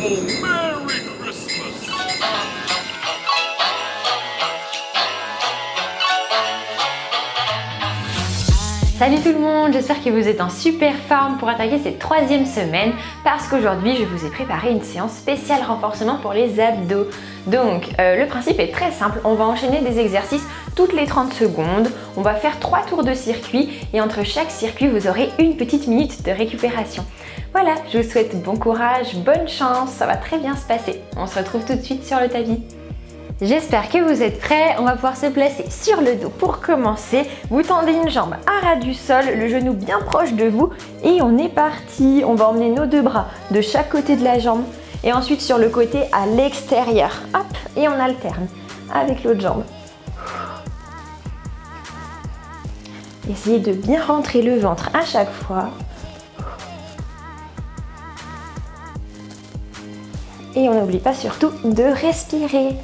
Merry Christmas! Salut tout le monde, j'espère que vous êtes en super forme pour attaquer cette troisième semaine parce qu'aujourd'hui je vous ai préparé une séance spéciale renforcement pour les abdos. Donc le principe est très simple, on va enchaîner des exercices toutes les 30 secondes, on va faire 3 tours de circuit et entre chaque circuit vous aurez une petite minute de récupération. Voilà, je vous souhaite bon courage, bonne chance, ça va très bien se passer. On se retrouve tout de suite sur le tapis. J'espère que vous êtes prêts, on va pouvoir se placer sur le dos. Pour commencer, vous tendez une jambe à ras du sol, le genou bien proche de vous et on est parti. On va emmener nos deux bras de chaque côté de la jambe et ensuite sur le côté à l'extérieur. Hop, et on alterne avec l'autre jambe. Essayez de bien rentrer le ventre à chaque fois. Et on n'oublie pas surtout de respirer.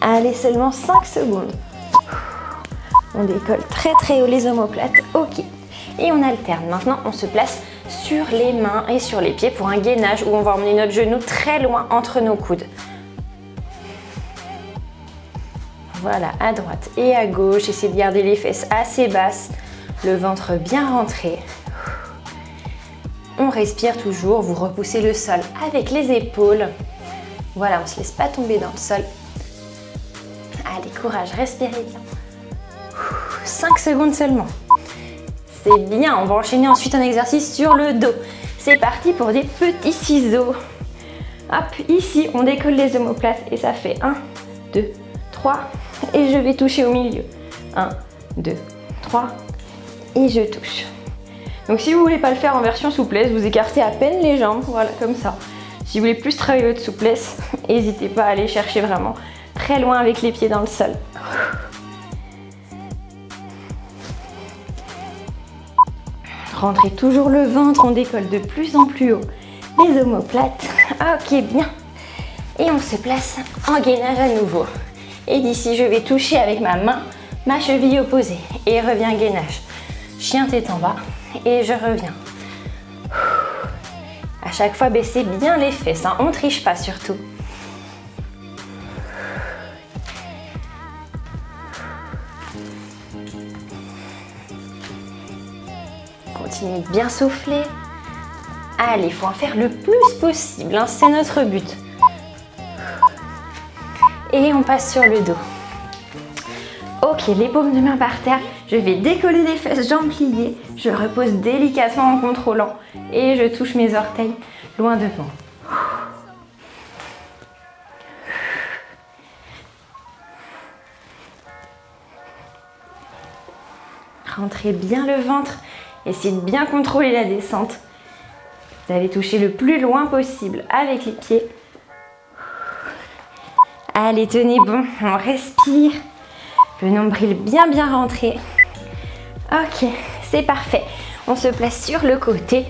Allez, seulement 5 secondes. On décolle très très haut les omoplates. Ok. Et on alterne. Maintenant, on se place sur les mains et sur les pieds pour un gainage où on va emmener notre genou très loin entre nos coudes. Voilà, à droite et à gauche. Essayez de garder les fesses assez basses, le ventre bien rentré. On respire toujours. Vous repoussez le sol avec les épaules. Voilà, on ne se laisse pas tomber dans le sol. Allez, courage, respirez bien. 5 secondes seulement. C'est bien, on va enchaîner ensuite un exercice sur le dos. C'est parti pour des petits ciseaux. Hop, ici, on décolle les omoplates et ça fait 1, 2, 3. Et je vais toucher au milieu. 1, 2, 3. Et je touche. Donc si vous ne voulez pas le faire en version souplesse, vous écartez à peine les jambes, voilà, comme ça. Si vous voulez plus travailler votre souplesse, n'hésitez pas à aller chercher vraiment très loin avec les pieds dans le sol. Rentrez toujours le ventre, on décolle de plus en plus haut les omoplates. Ok, bien. Et on se place en gainage à nouveau. Et d'ici, je vais toucher avec ma main ma cheville opposée. Et reviens gainage. Chien tête en bas. Et je reviens. À chaque fois, baissez bien les fesses. On ne triche pas surtout. Continuez de bien souffler. Allez, il faut en faire le plus possible, c'est notre but. Et on passe sur le dos. Ok, les paumes de main par terre. Je vais décoller les fesses, jambes pliées. Je repose délicatement en contrôlant. Et je touche mes orteils loin devant. Rentrez bien le ventre. Essayez de bien contrôler la descente. Vous allez toucher le plus loin possible avec les pieds. Allez, tenez bon, on respire. Le nombril bien rentré. Ok, c'est parfait. On se place sur le côté.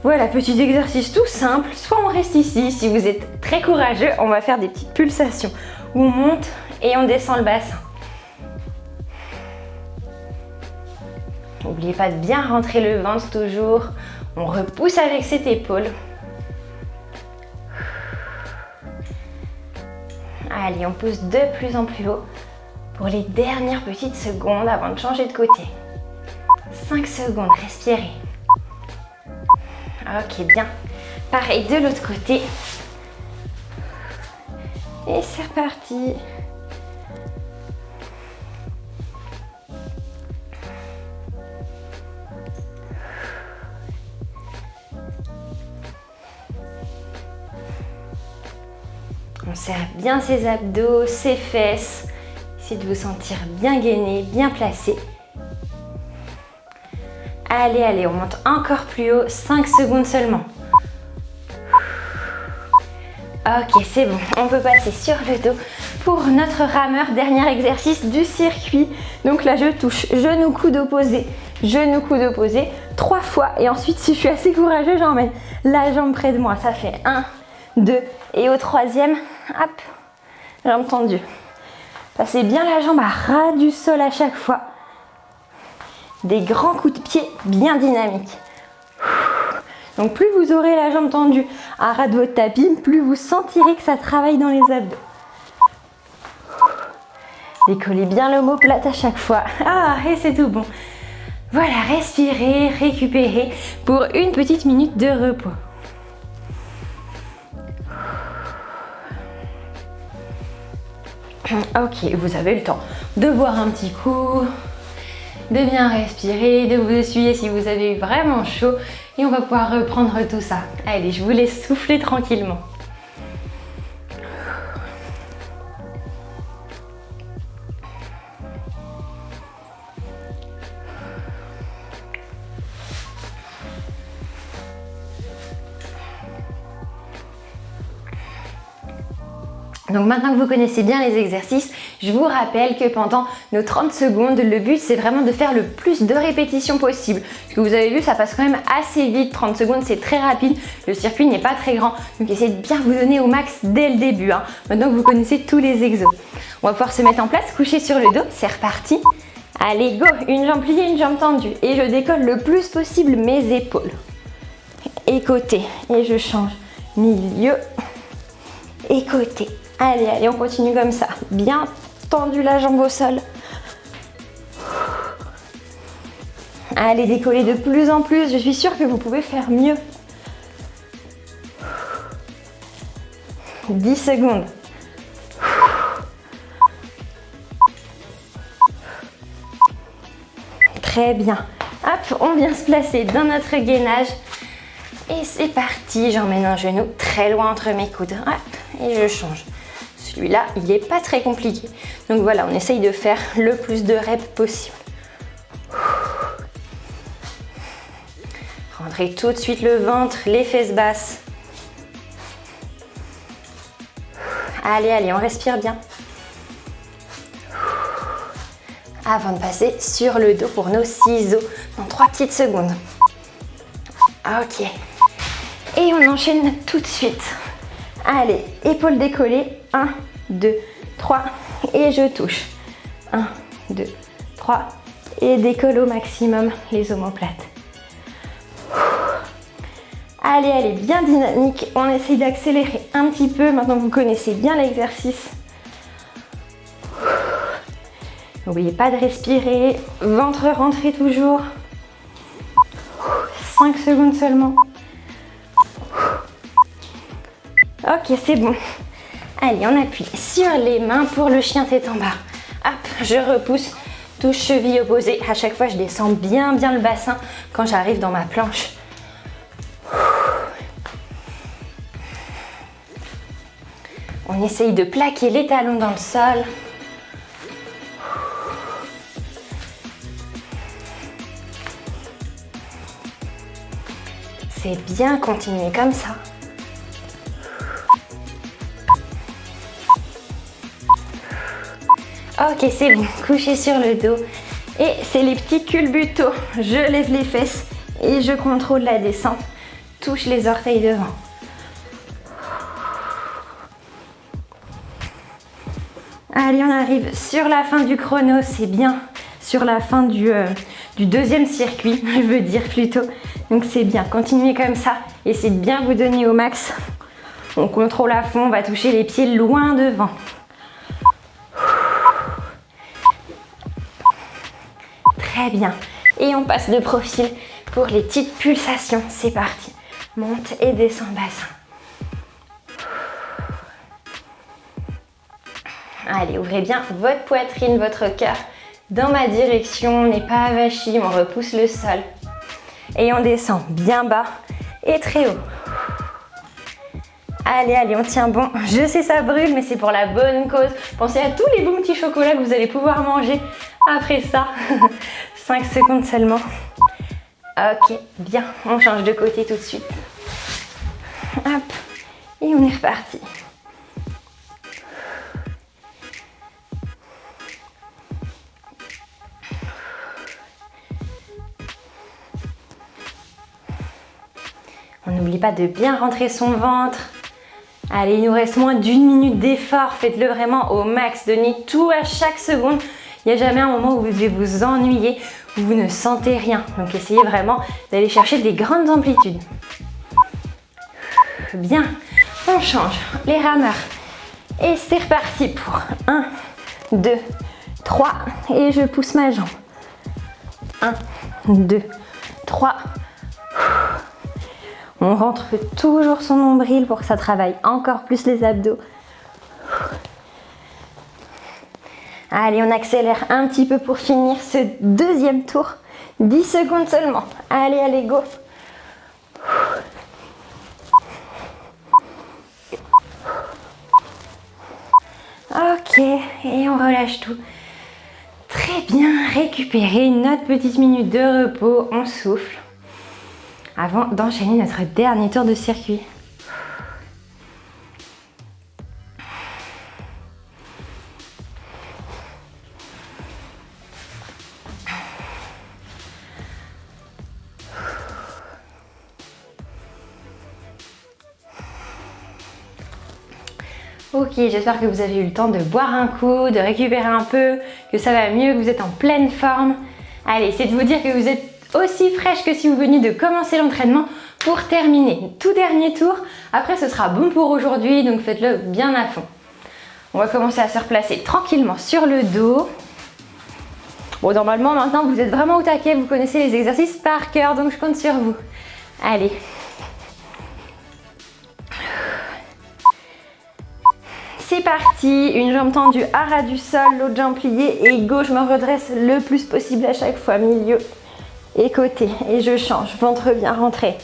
Voilà, petit exercice tout simple. Soit on reste ici, si vous êtes très courageux, on va faire des petites pulsations où on monte et on descend le bassin. N'oubliez pas de bien rentrer le ventre toujours. On repousse avec cette épaule. Allez, on pousse de plus en plus haut pour les dernières petites secondes avant de changer de côté. 5 secondes, respirez. Ok, bien. Pareil de l'autre côté. Et c'est reparti. On serre bien ses abdos, ses fesses. Essayez de vous sentir bien gainé, bien placé. Allez, on monte encore plus haut, 5 secondes seulement. Ok, c'est bon, on peut passer sur le dos pour notre rameur, dernier exercice du circuit. Donc là, je touche genou, coude opposé, 3 fois. Et ensuite, si je suis assez courageux, j'emmène la jambe près de moi. Ça fait 1, 2 et au troisième, hop, jambe tendue. Passez bien la jambe à ras du sol à chaque fois. Des grands coups de pied bien dynamiques. Donc plus vous aurez la jambe tendue à ras de votre tapis, plus vous sentirez que ça travaille dans les abdos. Décollez bien l'omoplate à chaque fois. Ah, et c'est tout bon. Voilà, respirez, récupérez pour une petite minute de repos. Ok, vous avez le temps de boire un petit coup, de bien respirer, de vous essuyer si vous avez eu vraiment chaud et on va pouvoir reprendre tout ça. Allez, je vous laisse souffler tranquillement. Donc maintenant que vous connaissez bien les exercices, je vous rappelle que pendant nos 30 secondes, le but c'est vraiment de faire le plus de répétitions possible. Ce que vous avez vu, ça passe quand même assez vite, 30 secondes c'est très rapide, le circuit n'est pas très grand, donc essayez de bien vous donner au max dès le début. Maintenant que vous connaissez tous les exos. On va pouvoir se mettre en place, coucher sur le dos, c'est reparti. Allez go, une jambe pliée, une jambe tendue et je décolle le plus possible mes épaules. Et côté, et je change, milieu et côté. Allez, allez, on continue comme ça. Bien tendu la jambe au sol. Allez, décollez de plus en plus. Je suis sûre que vous pouvez faire mieux. 10 secondes. Très bien. Hop, on vient se placer dans notre gainage. Et c'est parti. J'emmène un genou très loin entre mes coudes. Hop, et je change. Celui-là, il n'est pas très compliqué. Donc voilà, on essaye de faire le plus de reps possible. Rentrez tout de suite le ventre, les fesses basses. Allez, allez, on respire bien. Avant de passer sur le dos pour nos ciseaux dans 3 petites secondes. Ok. Et on enchaîne tout de suite. Allez, épaules décollées. 1, 2, 3 et je touche. 1, 2, 3 et décolle au maximum les omoplates. Allez, allez, bien dynamique. On essaye d'accélérer un petit peu. Maintenant que vous connaissez bien l'exercice. N'oubliez pas de respirer. Ventre rentré toujours. 5 secondes seulement. Ok, c'est bon. Allez, on appuie sur les mains pour le chien tête en bas. Hop, je repousse, touche cheville opposée. À chaque fois, je descends bien le bassin quand j'arrive dans ma planche. On essaye de plaquer les talons dans le sol. C'est bien, continuer comme ça. Ok, c'est bon, couchez sur le dos. Et c'est les petits culbutos. Je lève les fesses et je contrôle la descente. Touche les orteils devant. Allez, on arrive sur la fin du chrono, c'est bien. Sur la fin du deuxième circuit, je veux dire plutôt. Donc c'est bien, continuez comme ça. Essayez de bien vous donner au max. On contrôle à fond, on va toucher les pieds loin devant. Très bien. Et on passe de profil pour les petites pulsations. C'est parti. Monte et descend bassin. Allez, ouvrez bien votre poitrine, votre cœur dans ma direction. On n'est pas avachi, on repousse le sol. Et on descend bien bas et très haut. Allez, allez, on tient bon. Je sais, ça brûle, mais c'est pour la bonne cause. Pensez à tous les bons petits chocolats que vous allez pouvoir manger après ça. 5 secondes seulement. Ok, bien. On change de côté tout de suite. Hop. Et on est reparti. On n'oublie pas de bien rentrer son ventre. Allez, il nous reste moins d'une minute d'effort. Faites-le vraiment au max. Donnez tout à chaque seconde. Il n'y a jamais un moment où vous devez vous ennuyer, où vous ne sentez rien. Donc essayez vraiment d'aller chercher des grandes amplitudes. Bien, on change les rameurs. Et c'est reparti pour 1, 2, 3. Et je pousse ma jambe. 1, 2, 3. On rentre toujours son nombril pour que ça travaille encore plus les abdos. Allez, on accélère un petit peu pour finir ce deuxième tour. 10 secondes seulement. Allez, allez, go. Ok, et on relâche tout. Très bien, récupérer notre petite minute de repos, on souffle avant d'enchaîner notre dernier tour de circuit. Ok, j'espère que vous avez eu le temps de boire un coup, de récupérer un peu, que ça va mieux, que vous êtes en pleine forme. Allez, c'est de vous dire que vous êtes aussi fraîche que si vous veniez de commencer l'entraînement pour terminer. Tout dernier tour, après ce sera bon pour aujourd'hui, donc faites-le bien à fond. On va commencer à se replacer tranquillement sur le dos. Bon, normalement, maintenant, vous êtes vraiment au taquet, vous connaissez les exercices par cœur, donc je compte sur vous. Allez. C'est parti, une jambe tendue à ras du sol, l'autre jambe pliée et gauche, je me redresse le plus possible à chaque fois, milieu et côté. Et je change, ventre bien rentré.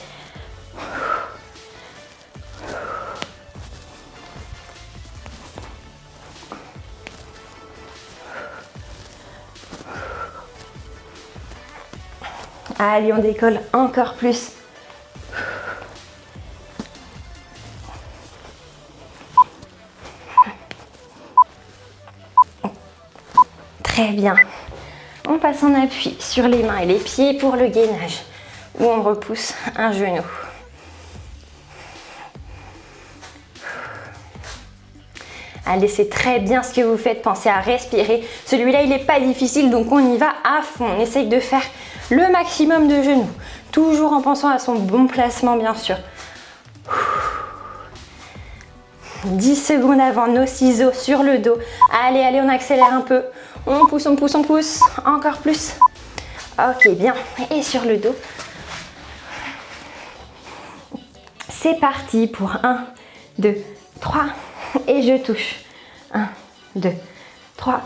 Allez, on décolle encore plus. Très bien. On passe en appui sur les mains et les pieds pour le gainage, où on repousse un genou. Allez, c'est très bien ce que vous faites, pensez à respirer. Celui-là, il n'est pas difficile, donc on y va à fond. On essaye de faire le maximum de genoux, toujours en pensant à son bon placement, bien sûr. 10 secondes avant, nos ciseaux sur le dos. Allez, allez, on accélère un peu. On pousse, on pousse, on pousse. Encore plus. Ok, bien. Et sur le dos. C'est parti pour 1, 2, 3. Et je touche. 1, 2, 3.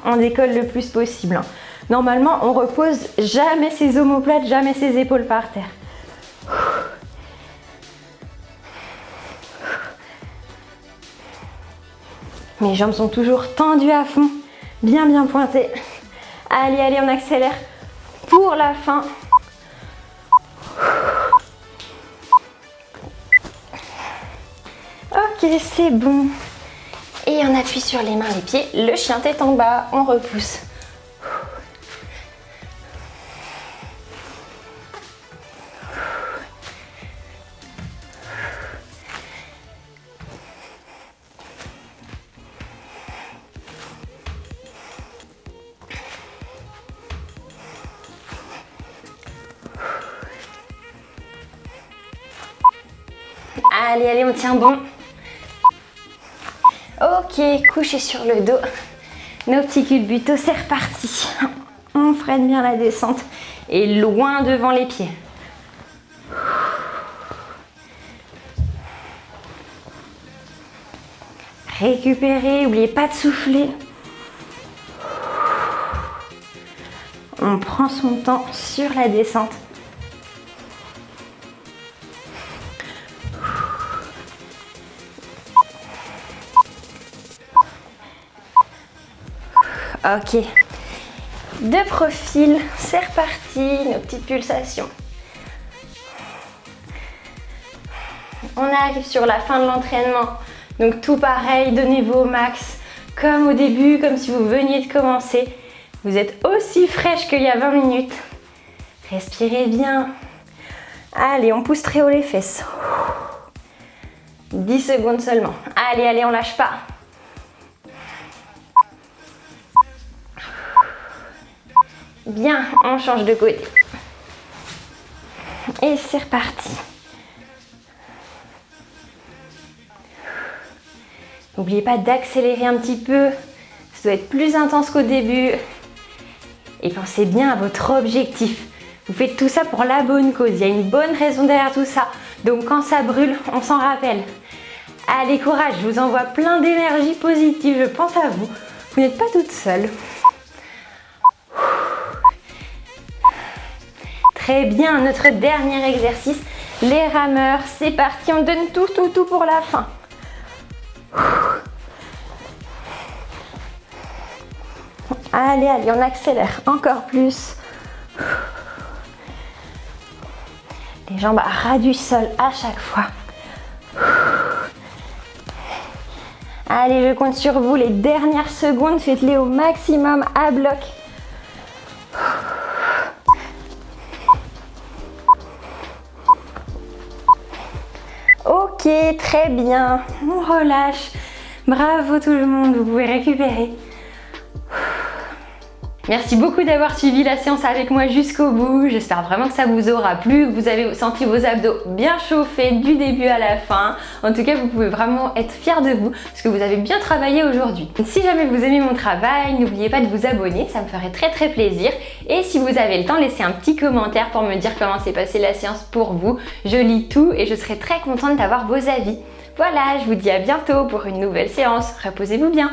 On décolle le plus possible. Normalement, on repose jamais ses omoplates, jamais ses épaules par terre. Mes jambes sont toujours tendues à fond, bien bien pointées. Allez, allez, on accélère pour la fin. Ok, c'est bon. Et on appuie sur les mains, les pieds. Le chien tête en bas, on repousse. Allez, allez, on tient bon. Ok, couché sur le dos. Nos petits culbutos, c'est reparti. On freine bien la descente et loin devant les pieds. Récupérez, n'oubliez pas de souffler. On prend son temps sur la descente. Ok, de profil, c'est reparti, nos petites pulsations. On arrive sur la fin de l'entraînement, donc tout pareil, donnez-vous au max, comme au début, comme si vous veniez de commencer. Vous êtes aussi fraîche qu'il y a 20 minutes. Respirez bien. Allez, on pousse très haut les fesses. 10 secondes seulement. Allez, allez, on lâche pas. Bien, on change de côté. Et c'est reparti. N'oubliez pas d'accélérer un petit peu, ça doit être plus intense qu'au début. Et pensez bien à votre objectif. Vous faites tout ça pour la bonne cause, il y a une bonne raison derrière tout ça. Donc quand ça brûle, on s'en rappelle. Allez, courage, je vous envoie plein d'énergie positive, je pense à vous. Vous n'êtes pas toute seule. Très bien, notre dernier exercice, les rameurs. C'est parti, on donne tout pour la fin. Allez, on accélère encore plus. Les jambes à ras du sol à chaque fois. Allez, je compte sur vous. Les dernières secondes, faites-les au maximum à bloc. Ok, très bien. On relâche. Bravo tout le monde, vous pouvez récupérer. Merci beaucoup d'avoir suivi la séance avec moi jusqu'au bout. J'espère vraiment que ça vous aura plu, que vous avez senti vos abdos bien chauffés du début à la fin. En tout cas, vous pouvez vraiment être fiers de vous parce que vous avez bien travaillé aujourd'hui. Si jamais vous aimez mon travail, n'oubliez pas de vous abonner, ça me ferait très plaisir. Et si vous avez le temps, laissez un petit commentaire pour me dire comment s'est passée la séance pour vous. Je lis tout et je serai très contente d'avoir vos avis. Voilà, je vous dis à bientôt pour une nouvelle séance. Reposez-vous bien.